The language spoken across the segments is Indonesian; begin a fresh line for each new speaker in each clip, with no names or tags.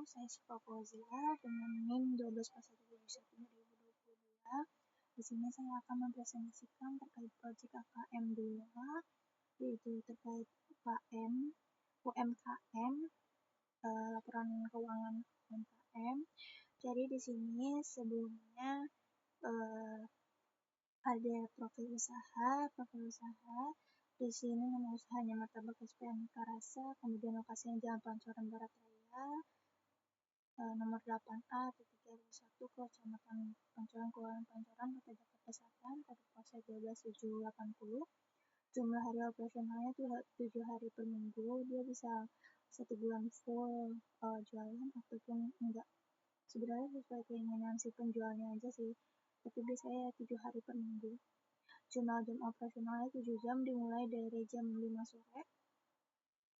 saya Syifa Fauzia dengan NIM 1241/2022. Di sini saya akan mempresentasikan terkait proyek KKM 2, yaitu terkait UMKM, laporan keuangan UMKM. Jadi di sini sebelumnya ada profil usaha. Di sini nama usahanya Martabak SPN Karasa, kemudian lokasinya Jalan Pancoran Barat Raya, nomor 8A, titik 1, Kecamatan Pancoran, Kelurahan Pancoran, Kota Jakarta Selatan, kode pos 12780. Jumlah hari operasionalnya itu 7 hari per minggu. Dia bisa 1 bulan full jualan ataupun enggak. Sebenarnya sesuai keinginan si penjualnya aja sih, tapi biasanya 7 hari per minggu. Jumlah jam operasionalnya 7 jam, dimulai dari jam 5 sore.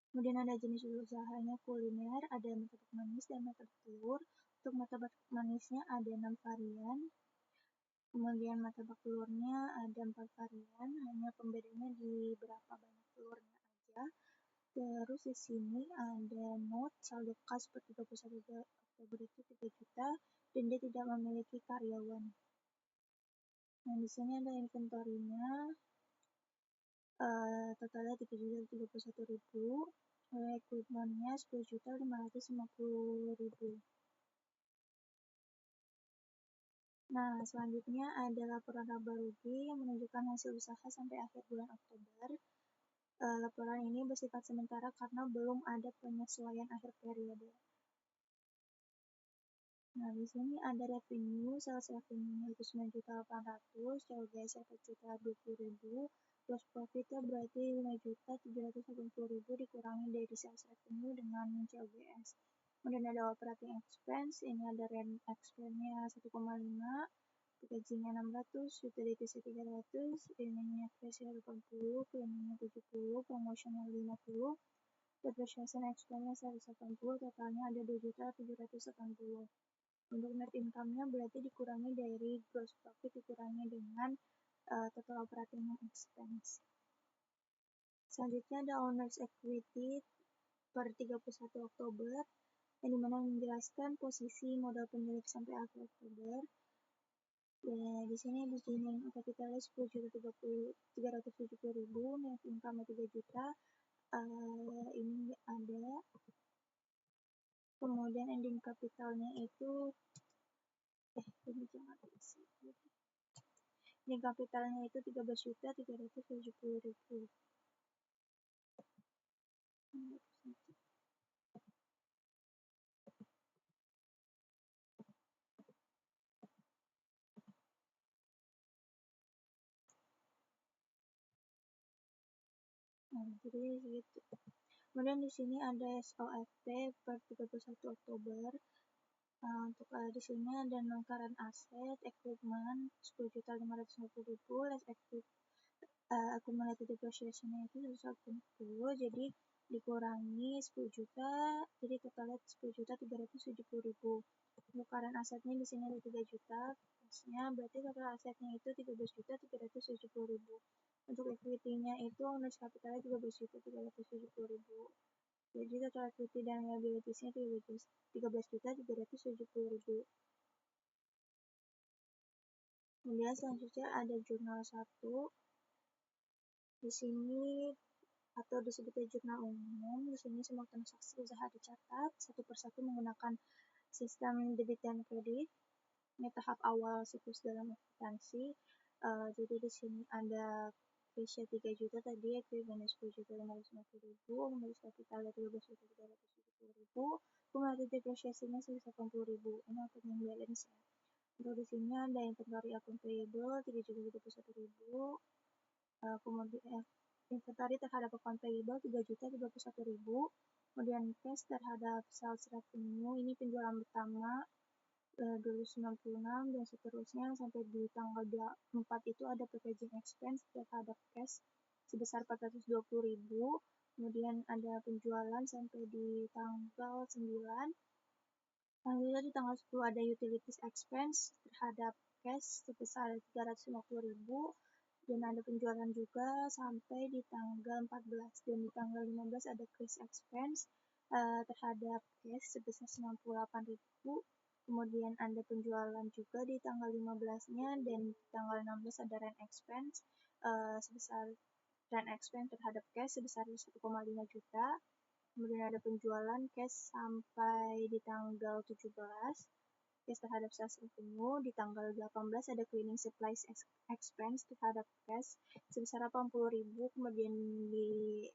Kemudian ada jenis usahanya kuliner, ada martabak manis dan martabak telur. Untuk martabak manisnya ada 6 varian. Kemudian martabak telurnya ada 4 varian, hanya pembedanya di berapa banyak telurnya aja. Terus di sini ada note saldo kas per 31 Oktober itu 3 juta dan dia tidak memiliki karyawan. Nah, di sini ada inventory-nya, totalnya 3.031.000, equipment-nya 10.550.000. Nah, selanjutnya ada laporan laba rugi yang menunjukkan hasil usaha sampai akhir bulan Oktober. Laporan ini bersifat sementara karena belum ada penyesuaian akhir periode. Nah, di sini ada revenue, sales revenue-nya itu 9.800.000, COGS 4.020.000, gross profit-nya berarti 5.780.000 dikurangi dari sales revenue dengan COGS. Kemudian ada operating expense, ini ada rent expense-nya 1,5, packaging-nya 600, utilities-nya 300, ininya cash-nya 80, cleaning-nya 70, promotion-nya 50, depreciation expense-nya 180, totalnya ada 2.780.000. Untuk net income-nya berarti dikurangi dari gross profit dikurangi dengan total operating expense. Selanjutnya ada owner's equity per 31 Oktober yang dimana menjelaskan posisi modal pemilik sampai akhir Oktober. Ya, di sini beginning capitalnya 10.370.000, net income 3 juta. Ini ada. Kemudian ending capitalnya itu ending capitalnya itu 13.370.000. Jadi gitu. Kemudian di sini ada SOFP per 31 Oktober. Untuk di sini ada nukaran aset, equipment 10.550.000, less accumulated depreciation-nya itu 110, jadi dikurangi 10 juta, jadi totalnya 10.370.000. Nukaran asetnya di sini ada 3 juta, cashnya berarti total asetnya itu 13.370.000. Untuk equity-nya itu owner's capital-nya 13.370.000. Jadi total equity dan liabilities-nya 13.370.000. Kemudian selanjutnya ada jurnal 1. Di sini atau disebutnya jurnal umum. Di sini semua transaksi usaha dicatat satu persatu menggunakan sistem debit dan kredit. Ini tahap awal siklus dalam akuntansi. Jadi di sini ada cash 3 juta tadi, equipment 10.550.000, modal kapital 13.370.000, kumulatif depresiasinya 180.000. Ini opening balance ya. Untuk di sini ada inventory account payable 3.021.000, kemudian inventory terhadap account payable 3.031.000, kemudian cash terhadap sales revenue ini penjualan pertama 296 dan seterusnya sampai di tanggal 4 itu ada packaging expense terhadap cash sebesar 420.000, kemudian ada penjualan sampai di tanggal 9. Lalu di tanggal 10 ada utilities expense terhadap cash sebesar 350.000 dan ada penjualan juga sampai di tanggal 14 dan di tanggal 15 ada cash expense terhadap cash sebesar 98.000. Kemudian ada penjualan juga di tanggal 15-nya, dan tanggal 16 ada rent expense sebesar rent expense terhadap cash sebesar 1,5 juta. Kemudian ada penjualan cash sampai di tanggal 17, cash terhadap sales revenue. Di tanggal 18 ada cleaning supplies expense terhadap cash sebesar 80.000. Kemudian di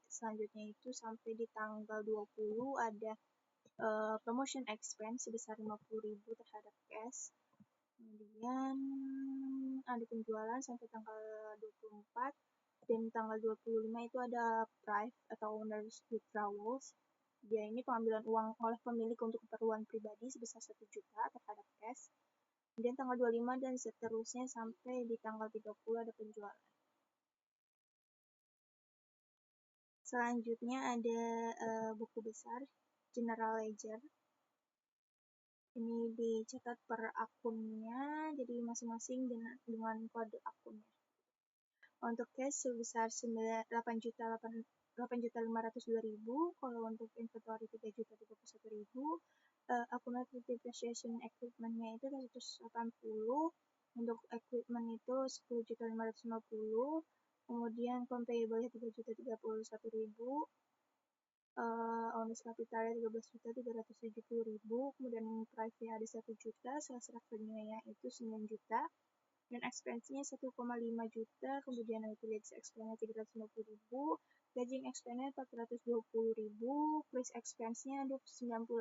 selanjutnya itu sampai di tanggal 20 ada promotion expense sebesar 50.000 terhadap cash. Kemudian ada penjualan sampai tanggal 24, dan tanggal 25 itu ada price atau owner's withdrawals. Dia ini pengambilan uang oleh pemilik untuk keperluan pribadi sebesar 1 juta terhadap cash. Kemudian tanggal 25 dan seterusnya sampai di tanggal 30 ada penjualan. Selanjutnya ada buku besar General Ledger. Ini dicatat per akunnya, jadi masing-masing dengan kode akunnya. Untuk cash sebesar 8.502.000, kalau untuk inventory 3.031.000, accumulated depreciation equipment-nya itu 180, untuk equipment itu 10.550, kemudian compayable 3.031.000, owner's capital 13.370.000, kemudian price-nya ada 1 juta, sales revenue-nya itu 9 juta, dan expense-nya 1,5 juta, kemudian utilities expense-nya 350.000, gathering expense-nya 420.000, place expense-nya 98.000,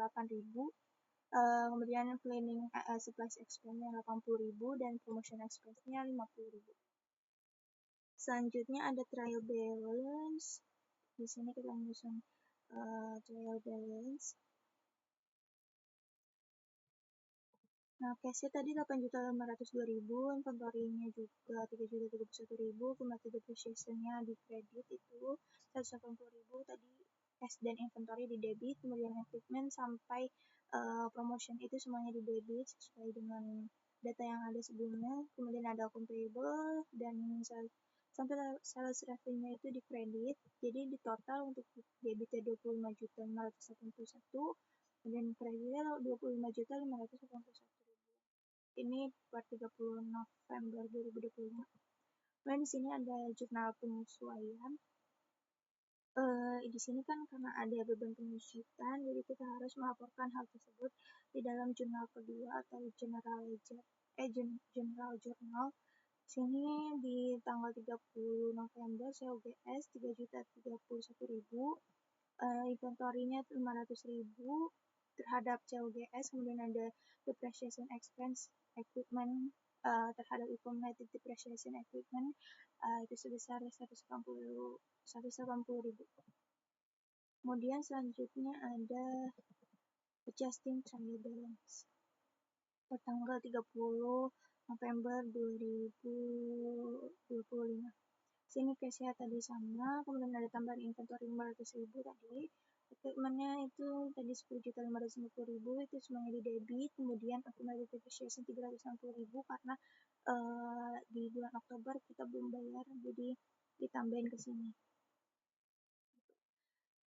kemudian cleaning supplies expense-nya 80.000, dan promotion expense-nya 50.000. Selanjutnya ada trial balance. Di sini kita menyusun trial balance. Nah, cash-nya tadi 8.502.000, inventory-nya juga 3.031.000, cumulative depreciation-nya di kredit itu 180.000, tadi cash dan inventory di debit, kemudian equipment sampai promotion itu semuanya di debit sesuai dengan data yang ada sebelumnya, kemudian ada compayable, dan sampai sales revenue itu di kredit. Jadi di total untuk debitnya 25.581, kemudian kreditnya 25.581. Ini per 30 November 2025. Dan di sini ada jurnal penyesuaian. Di sini kan karena ada beban penyusutan, jadi kita harus melaporkan hal tersebut di dalam jurnal kedua atau general ledger, general journal. Sini di tanggal 30 November COGS 3.031.000, inventory-nya 500.000 terhadap COGS, kemudian ada depreciation expense equipment terhadap accumulated depreciation equipment itu sebesar 180.000. Kemudian selanjutnya ada adjusting trial balance per tanggal 30 November 2025. Sini cash-nya tadi sama, kemudian ada tambahan inventory 500.000 tadi. Equipment-nya itu tadi 10.550.000, itu semuanya di debit, kemudian accumulated depreciation 360.000 karena di bulan Oktober kita belum bayar, jadi ditambahin ke sini.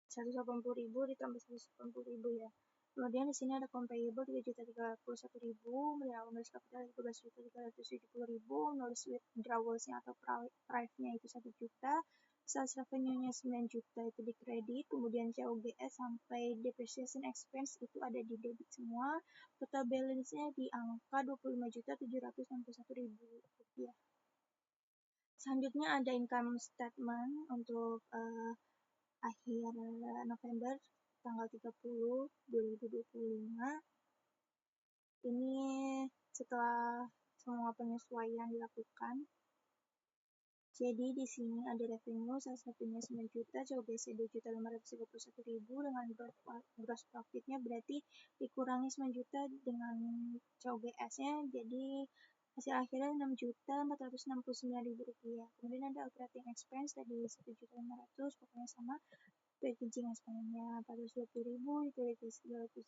180.000 ditambah 180.000 ya. Kemudian di sini ada compayable 3.031.000, kemudian owner's capital 13.370.000, owner's withdrawals-nya atau price-nya itu 1 juta, sales revenue-nya 9 juta itu di kredit, kemudian COGS sampai depreciation expense itu ada di debit semua, total balance-nya di angka 25.761.000 rupiah. Selanjutnya ada income statement untuk akhir November tanggal 30 2025. Ini setelah semua penyesuaian dilakukan. Jadi di sini ada revenue, salah satunya 9 juta, COGS 2.531.000 dengan gross profit-nya berarti dikurangi 9 juta dengan COGS-nya, jadi hasil akhirnya 6.469.000 rupiah. Kemudian ada operating expense tadi 1.500.000, pokoknya sama. Packaging expense-nya 420.000, utilities 250,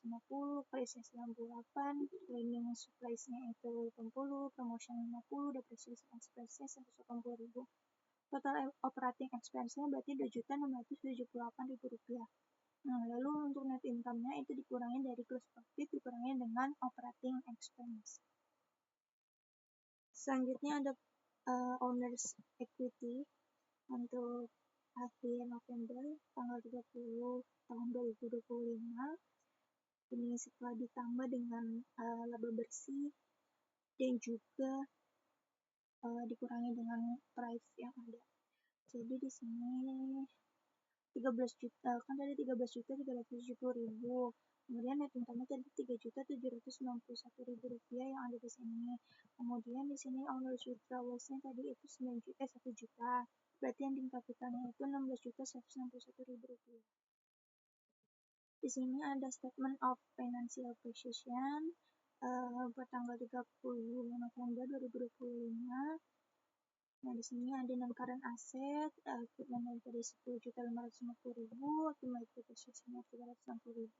price-nya 98, cleaning supplies-nya itu 80, promotion 50, depreciation expense-nya 180.000. Total operating expense-nya berarti 2.678.000 rupiah. Nah, lalu untuk net income-nya itu dikurangi dari gross profit, dikurangi dengan operating expense. Selanjutnya ada owner's equity untuk akhir November tanggal 30 tahun 2025. Ini setelah ditambah dengan laba bersih dan juga dikurangi dengan price yang ada. Jadi di sini 13 juta, kan tadi 13.370.000. Kemudian net income tadi 3.791.000 rupiah yang ada di sini. Kemudian di sini owner's withdrawals-nya tadi itu 1 juta. Berarti ending capitalnya itu 16.161.000 rupiah. Di sini ada statement of financial position pada tanggal 30 November 2025. Nah, di sini ada non-current asset, equipment dari 10.550.000, accumulated depreciation 360.000,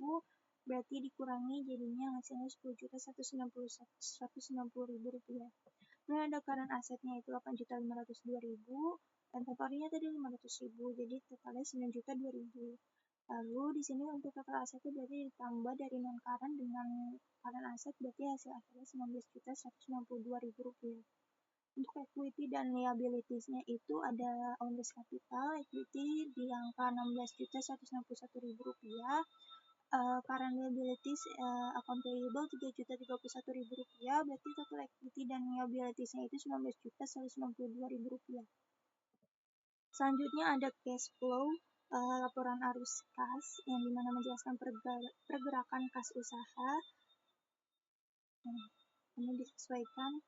berarti dikurangi jadinya hasilnya 10.190.000 rupiah. Kemudian ada current assetnya itu 8.502.000, dan temporary-nya tadi 500.000, jadi totalnya 9.002.000. Lalu di sini untuk total aset itu berarti ditambah dari non-current dengan current asset, berarti hasil akhirnya 19.192.000 rupiah. Untuk equity dan liabilities-nya itu ada owner's capital, equity di angka 16.161.000 rupiah, current liabilities account payable 3.031.000 rupiah, berarti total equity dan liabilities-nya itu 19.192.000 rupiah. Selanjutnya ada cash flow, laporan arus kas yang dimana menjelaskan pergerakan kas usaha. Ini disesuaikan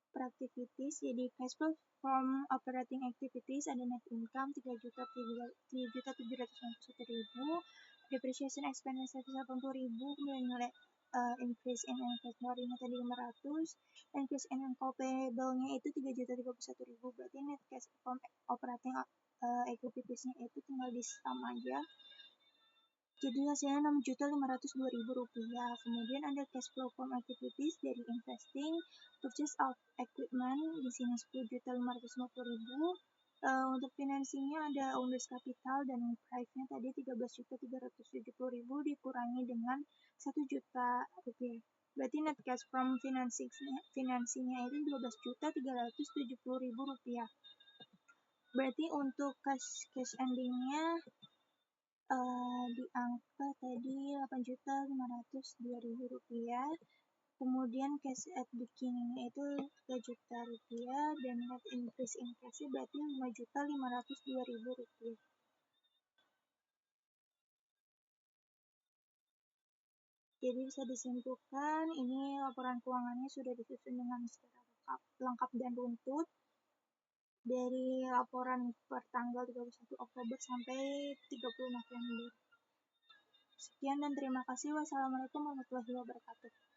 per activities, jadi cash flow from operating activities ada net income 3.791.000, depreciation expense 180.000, kemudian nilai increase in inventory-nya tadi 500, increase in account payable-nya itu 3.031.000, berarti net cash from operating activities-nya itu tinggal di sum aja. Jadi hasilnya 6.502.000 rupiah. Kemudian ada cash flow from activities dari investing, purchase of equipment di sini 10.550.000. Untuk financingnya ada owner's capital dan price-nya tadi 13.370.000 dikurangi dengan 1 juta rupiah. Berarti net cash from financingnya itu 12.370.000 rupiah. Berarti untuk cash endingnya di angka tadi 8.502.000 rupiah. Kemudian cash at beginning itu 3 juta rupiah dan net increase in cash berarti 5.502.000 rupiah. Jadi bisa disimpulkan ini laporan keuangannya sudah disusun dengan secara lengkap dan runtut dari laporan per tanggal 31 Oktober sampai 30 November. Sekian dan terima kasih. Wassalamualaikum warahmatullahi wabarakatuh.